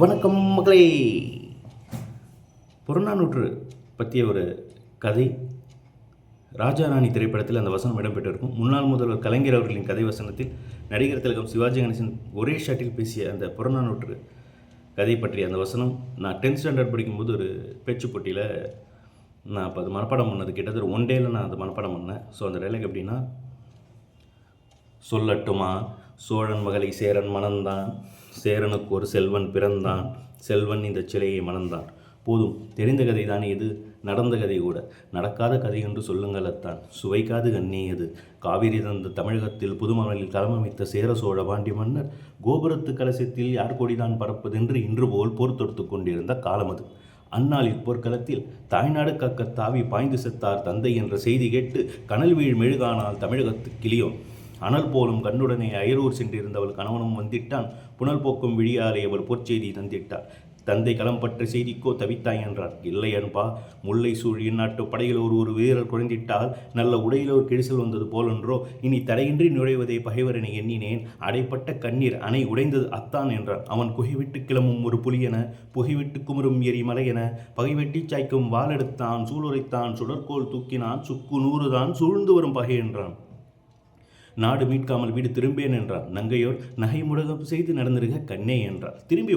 வணக்கம் மக்களே. புறநானூற்று பற்றிய ஒரு கதை ராஜாராணி திரைப்படத்தில் அந்த வசனம் இடம்பெற்றிருக்கும். முன்னாள் முதல்வர் கலைஞர் அவர்களின் கதை வசனத்தில் நடிகர் திலகம் சிவாஜி கணேசன் ஒரே ஷாட்டில் பேசிய அந்த புறநானூற்று கதை பற்றிய அந்த வசனம் நான் 10th ஸ்டாண்டர்ட் படிக்கும்போது ஒரு பேச்சு போட்டியில் நான் அப்போ அது மனப்பாடம் பண்ணது. கிட்டத்தட்ட ஒன் டேயில் நான் அதை மனப்பாடம் பண்ணேன். ஸோ அந்த டைலாக் எப்படின்னா, சொல்லட்டுமா சோழன் மகளை சேரன் மணந்தான், சேரனுக்கு ஒரு செல்வன் பிறந்தான், செல்வன் இந்த சிலையை மணந்தான். போதும், தெரிந்த கதை தானே இது, நடந்த கதை கூட. நடக்காத கதை என்று சொல்லுங்கள் அத்தான், சுவைக்காது கண்ணியது. காவிரி தந்த தமிழகத்தில் புதுமணலில் களமமைத்த சேர சோழ பாண்டி மன்னர் கோபுரத்து கலசத்தில் யார் கொடிதான் பறப்பதென்று இன்று போல் போர் தொடுத்து கொண்டிருந்த காலம் அது. அந்நாளில் போர்க்களத்தில் தாய்நாடு காக்க தாவி பாய்ந்து செத்தார் தந்தை என்ற செய்தி கேட்டு கனல் வீழ் மெழுகானால் தமிழகத்து கிளியோன். அனல் போலும் கண்ணுடனே அயரூர் சென்றிருந்தவள் கணவனும் வந்திட்டான், புனல் போக்கும் விழியாலே அவள் போர்ச்செய்தி தந்திட்டாள். தந்தை களம்பற்ற செய்திக்கோ தவித்தாய் என்றார். இல்லை அன்பா, முல்லை சூழ் இந்நாட்டு படையில் ஒரு வீரர் குறைந்திட்டால் நல்ல உடையில் ஒரு கிழிசல் வந்தது போலென்றோ, இனி தடையின்றி நுழைவதை பகைவரனை எண்ணினேன், அடைப்பட்ட கண்ணீர் அணை உடைந்தது அத்தான் என்றான். அவன் குகைவிட்டு கிளம்பும் ஒரு புலியென, புகைவிட்டு குமுறும் எரிமலையென, பகைவெட்டி சாய்க்கும் வாளெடுத்தான், சூளுரைத்தான், சுடற்கோள் தூக்கினான், சுக்கு 100 தான் சூழ்ந்து வரும் பகை என்றான். நாடு மீட்காமல் வீடு திரும்பேன் என்றார். நங்கையோர் நகை முடகம் செய்து நடந்திருக்க கண்ணே என்றார். திரும்பி